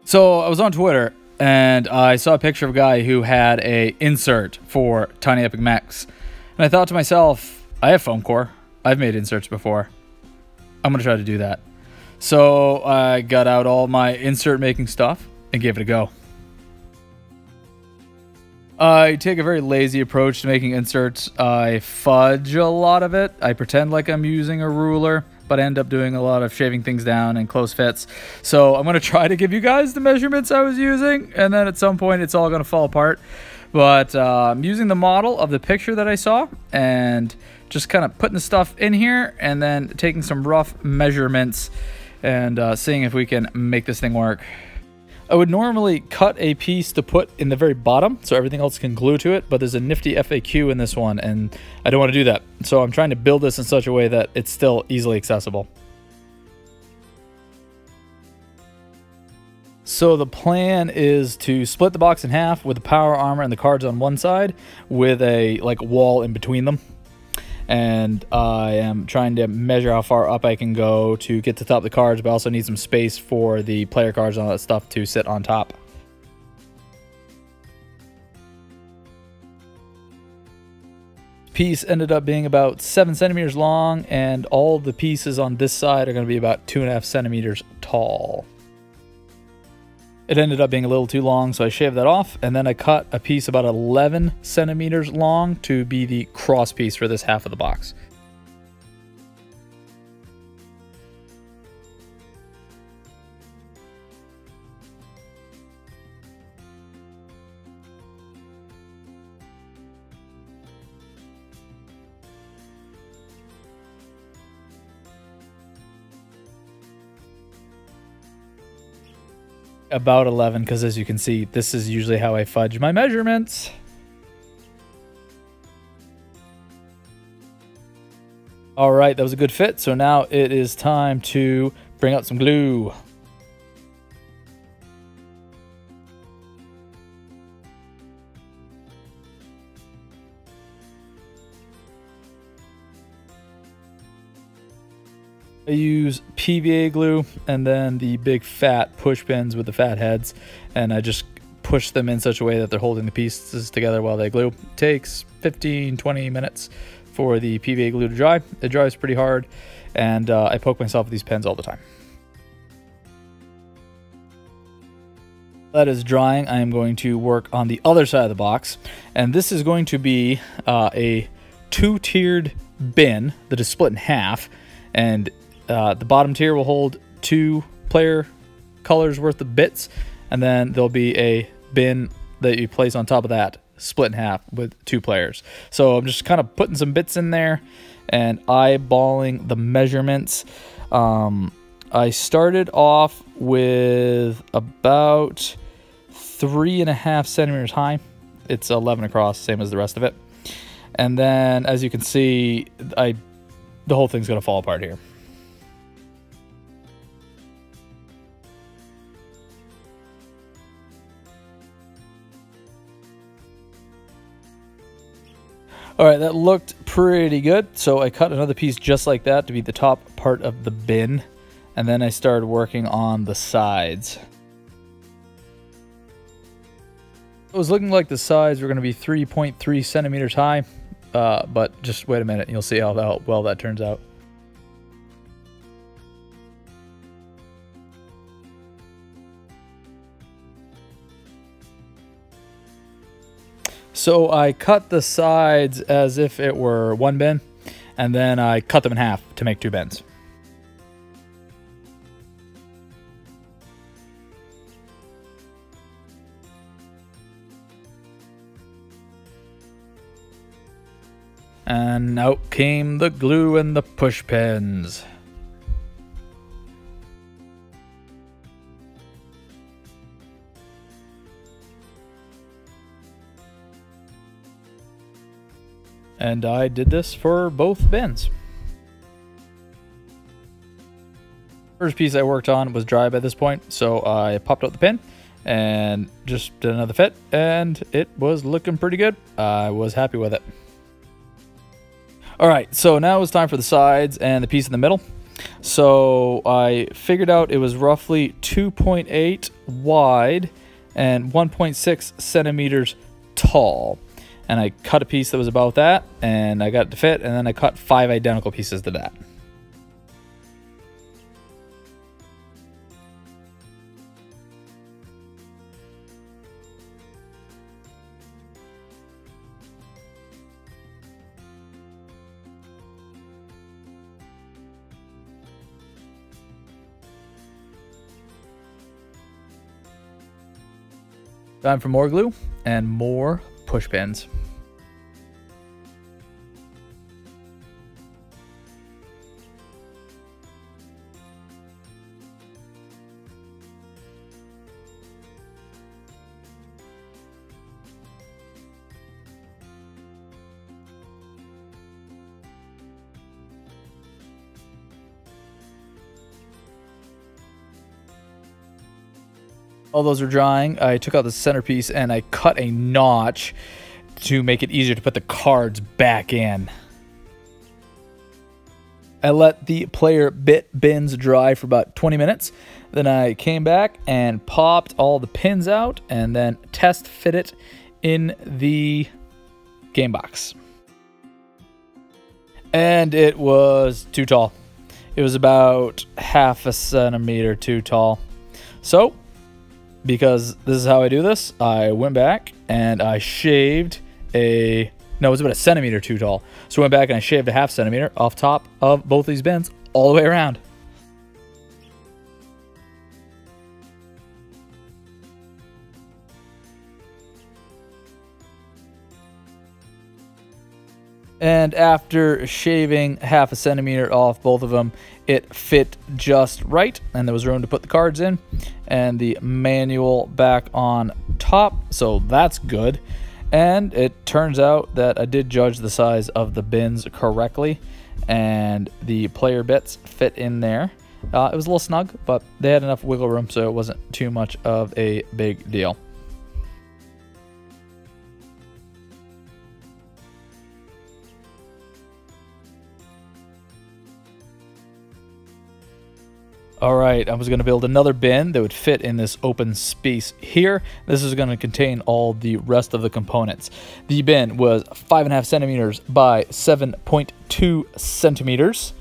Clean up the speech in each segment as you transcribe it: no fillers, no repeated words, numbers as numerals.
So I was on Twitter and I saw a picture of a guy who had a insert for Tiny Epic Mechs. And I thought to myself, I have foam core. I've made inserts before. I'm going to try to do that. So I got out all my insert making stuff and gave it a go. I take a very lazy approach to making inserts. I fudge a lot of it. I pretend like I'm using a ruler, but I end up doing a lot of shaving things down and close fits. So I'm going to try to give you guys the measurements I was using, and then at some point it's all going to fall apart. But I'm using the model of the picture that I saw and just kind of putting the stuff in here and then taking some rough measurements and seeing if we can make this thing work. I would normally cut a piece to put in the very bottom so everything else can glue to it, but there's a nifty FAQ in this one and I don't want to do that. So I'm trying to build this in such a way that it's still easily accessible. So the plan is to split the box in half with the power armor and the cards on one side with a wall in between them. And I am trying to measure how far up I can go to get to the top of the cards, but I also need some space for the player cards and all that stuff to sit on top. Piece ended up being about 7 centimeters long, and all the pieces on this side are going to be about 2.5 centimeters tall. It ended up being a little too long, so I shaved that off, and then I cut a piece about 11 centimeters long to be the cross piece for this half of the box. About 11, because as you can see, this is usually how I fudge my measurements. All right, that was a good fit. So now it is time to bring out some glue. I use PVA glue and then the big fat push pins with the fat heads, and I just push them in such a way that they're holding the pieces together while they glue. It takes 15-20 minutes for the PVA glue to dry. It dries pretty hard, and I poke myself with these pens all the time. That is drying. I am going to work on the other side of the box, and this is going to be a two-tiered bin that is split in half, and the bottom tier will hold 2 player colors worth of bits, and then there'll be a bin that you place on top of that, split in half with 2 players. So I'm just kind of putting some bits in there and eyeballing the measurements. I started off with about 3.5 centimeters high. It's 11 across, same as the rest of it. And then, as you can see, the whole thing's going to fall apart here. All right, that looked pretty good. So I cut another piece just like that to be the top part of the bin. And then I started working on the sides. It was looking like the sides were going to be 3.3 centimeters high. But just wait a minute and you'll see how well that turns out. So I cut the sides as if it were one bin, and then I cut them in half to make 2 bins. And out came the glue and the push pins. And I did this for both bins. First piece I worked on was dry by this point, so I popped out the pin and just did another fit, and it was looking pretty good. I was happy with it. All right, so now it's time for the sides and the piece in the middle. So I figured out it was roughly 2.8 wide and 1.6 centimeters tall. And I cut a piece that was about that, and I got it to fit, and then I cut 5 identical pieces to that. Time for more glue and more push pins. While those were drying, I took out the centerpiece and I cut a notch to make it easier to put the cards back in. I let the player bit bins dry for about 20 minutes. Then I came back and popped all the pins out and then test fit it in the game box. And it was too tall. It was about 1/2 centimeter too tall. So, because this is how I do this, I went back and I shaved it was about 1 centimeter too tall. So I went back and I shaved a 1/2 centimeter off top of both these bins all the way around. And after shaving 1/2 centimeter off both of them, it fit just right, and there was room to put the cards in and the manual back on top, so that's good. And it turns out that I did judge the size of the bins correctly, and the player bits fit in there. It was a little snug, but they had enough wiggle room, so it wasn't too much of a big deal. Alright, I was going to build another bin that would fit in this open space here. This is going to contain all the rest of the components. The bin was 5.5 centimeters by 7.2 centimeters.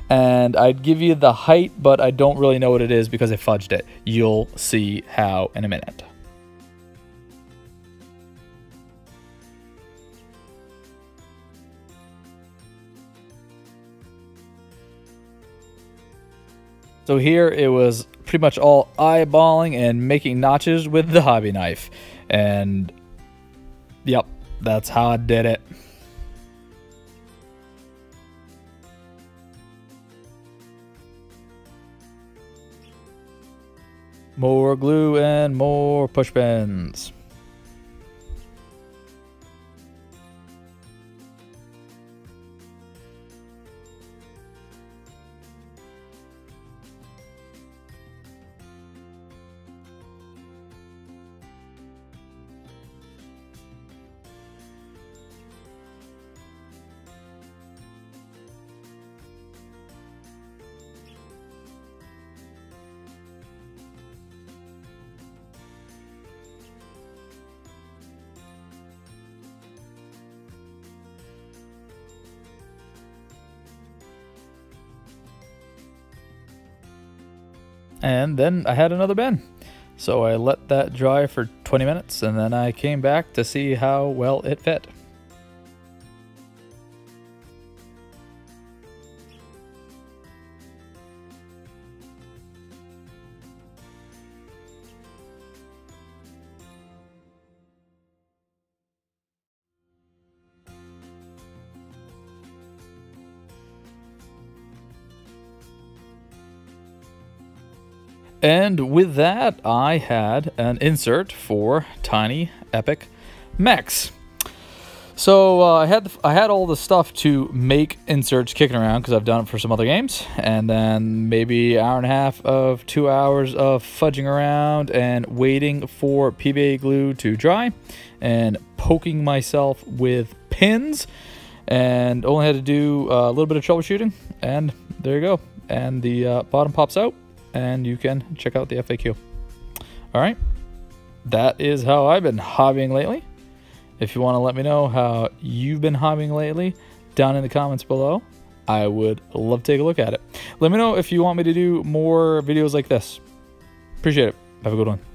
And I'd give you the height, but I don't really know what it is because I fudged it. You'll see how in a minute. So here it was pretty much all eyeballing and making notches with the hobby knife. And yep, that's how I did it. More glue and more push pins. And then I had another bin. So I let that dry for 20 minutes and then I came back to see how well it fit. And with that, I had an insert for Tiny Epic Mechs. So I had all the stuff to make inserts kicking around because I've done it for some other games, and then maybe an hour and a half of 2 hours of fudging around and waiting for PVA glue to dry, and poking myself with pins, and only had to do a little bit of troubleshooting, and there you go. and the bottom pops out, and you can check out the FAQ. All right, that is how I've been hobbying lately. If you want to let me know how you've been hobbying lately down in the comments below, I would love to take a look at it. Let me know if you want me to do more videos like this. Appreciate it. Have a good one.